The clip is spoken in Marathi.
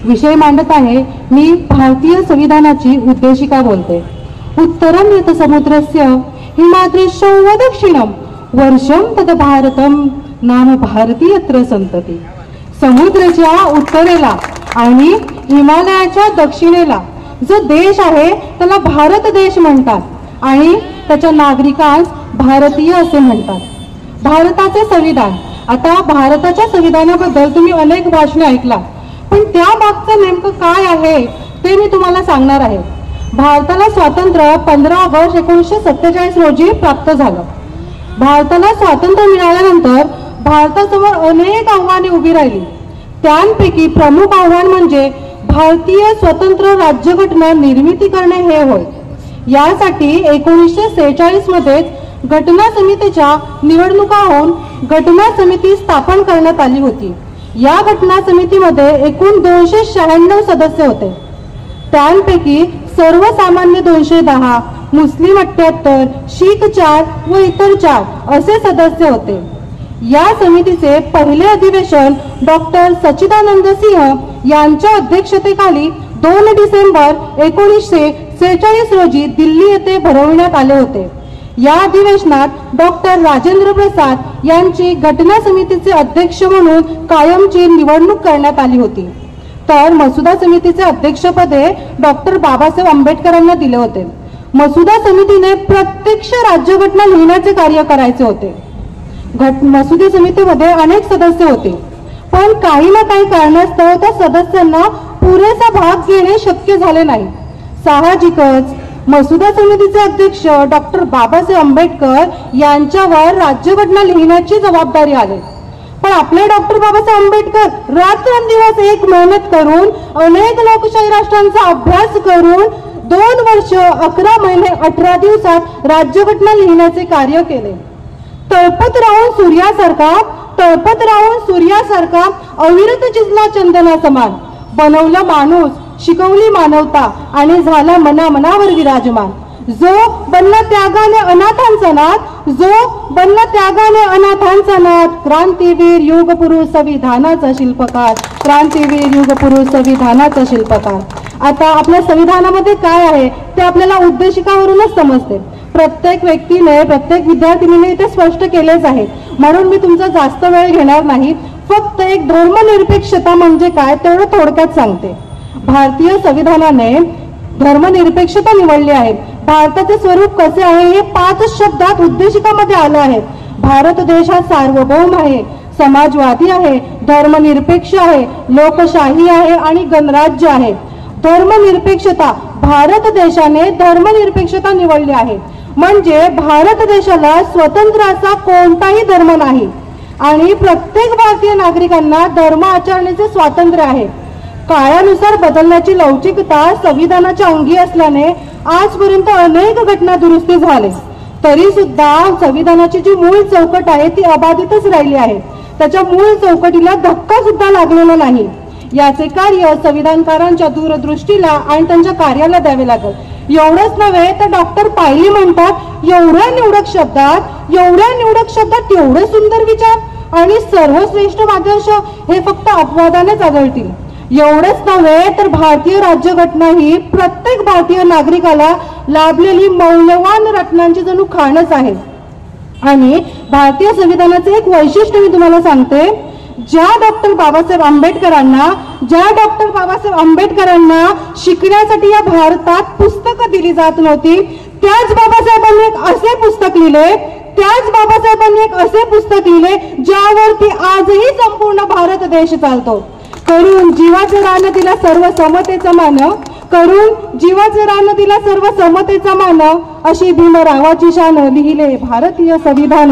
विषय मांडत आहे मी भारतीय संविधानाची उद्देशिका बोलते। उत्तरम यत समुद्रस्य हिमाद्रीशं व दक्षिणम वर्षम तद भारतम नाम भारतीयत्र संतती। समुद्राच्या उत्तरेला आणि हिमालयाच्या दक्षिणेला जो देश आहे त्याला भारत देश म्हणतात आणि त्याच्या नागरिकांस भारतीय असे म्हणतात। भारताचे संविधान, आता भारताच्या संविधानाबद्दल तुम्ही अनेक भाषणे ऐकला, पण त्या मागचं नेमकं काय आहे ते मी तुम्हाला सांगणार आहे। भारताला स्वातंत्र्य 15 ऑगस्ट 1947 रोजी प्राप्त झालं। भारताला स्वातंत्र्य मिळाल्यानंतर भारतासमोर अनेक आव्हाने उभी राहिली। त्यांपैकी प्रमुख आव्हान म्हणजे भारतीय स्वतंत्र राज्यघटना निर्मिती करणे हे होय। यासाठी 1946 मध्ये घटना समितीच्या निवडणुका होऊन घटना समिती स्थापन करण्यात आली होती। या घटना समितीमध्ये एकूण 296 सदस्य होते। त्यांपैकी सर्वसामान्य 210, मुस्लिम 78, शीख 4 व इतर 4 असे सदस्य होते। या समितीचे पहिले अधिवेशन डॉक्टर सच्चिदानंद सिंह यांच्या अध्यक्षतेखाली 2 डिसेंबर 1946 रोजी दिल्ली येथे भरवण्यात आले होते। या अधिवेशनात डॉक्टर राजेंद्र प्रसाद यांची घटना समितीचे अध्यक्ष म्हणून कायमची निवडणूक करण्यात आली होती, तर मसुदा समितीचे अध्यक्षपदे डॉक्टर बाबासाहेब आंबेडकरांना दिले होते। मसुदा समितीने प्रत्यक्ष राज्यघटना लिहिण्याचे कार्य करायचे होते। मसुदा समितीमध्ये अनेक सदस्य होते, पण काही ना काही कारणास्तव त्या सदस्यांना पुरेसा भाग घेणे शक्य झाले नाही। साहजिकच मसुदा समितीचे अध्यक्ष डॉक्टर बाबासाहेब आंबेडकर यांच्यावर राज्यघटना लिहिण्याची जबाबदारी आली। पण आपले डॉक्टर बाबासाहेब आंबेडकर रात्रंदिवस एक मेहनत करून अनेक लोकशाही राष्ट्रांचा अभ्यास करून 2 वर्ष 11 महिने 18 दिवसात राज्यघटना लिहिण्याचे कार्य केले। तळपत राहून सूर्यासारखा अविरत चिजला चंदना समान बनवला माणूस, शिकवली मानवता आणि झाला मनामनावर विराजमान। जो बनला त्यागाने अनाथांचा नाथ, क्रांतीवीर युगपुरुष संविधानाचा शिल्पकार, क्रांतीवीर युगपुरुष संविधानाचा शिल्पकार। आता आपल्या संविधानामध्ये काय आहे ते आपल्याला उद्देशिकावरूनच समजते। प्रत्येक व्यक्तीने, प्रत्येक विद्यार्थिनीने ते स्पष्ट केलेच आहे, म्हणून मी तुमचा जास्त वेळ घेणार नाही। फक्त एक धर्मनिरपेक्षता म्हणजे काय तेवढं थोडक्यात सांगते। भारतीय संविधानाने धर्मनिरपेक्षता निवडली आहे। भारताचे स्वरूप कसे आहे हे 5 शब्दात उद्देशिकामध्ये आले आहे। भारत देश हा सार्वभौम आहे, समाजवादी आहे, धर्मनिरपेक्ष आहे, लोकशाही आहे आणि गणराज्य आहे। धर्मनिरपेक्षता, भारत देशाने धर्मनिरपेक्षता निवडली आहे, म्हणजे भारत देशाला स्वतंत्र असा कोणताही धर्म नाही आणि प्रत्येक भारतीय नागरिकांना धर्म आचरण्याचे स्वातंत्र्य आहे। काळानुसार बदलण्याची लवचिकता संविधानाच्या अंगी असल्याने आजपर्यंत अनेक घटना दुरुस्ती झाले, तरी सुद्धा संविधानाची जी मूळ चौकट आहे ती अबाधितच राहिली आहे। त्याच्या मूळ चौकटीला धक्का सुद्धा लागलेला नाही। याचे कार्य संविधानकारांच्या दूरदृष्टीला आणि त्यांच्या कार्याला द्यावे लागेल। एवढंच नव्हे तर डॉक्टर पायली म्हणतात, एवढ्या निवडक शब्दात एवढे सुंदर विचार आणि सर्वश्रेष्ठ आदर्श हे फक्त अपवादानेच आढळतील। एवढेच नव्हे तर भारतीय राज्यघटना ही प्रत्येक भारतीय नागरिकाला लाभलेली मौल्यवान रत्नांची जणू खाणच आहे। आणि भारतीय संविधानाचे एक वैशिष्ट्य मी तुम्हाला सांगते, ज्या डॉक्टर बाबासाहेब आंबेडकरांना शिकण्यासाठी या भारतात पुस्तकं दिली जात नव्हती, त्याच बाबासाहेबांनी एक असे पुस्तक लिहिले ज्यावरती आजही संपूर्ण भारत देश चालतो। करून जीवाचे रान दिला सर्व समतेचा मान, अशी भीमरावाची शान लिहिले भारतीय संविधान।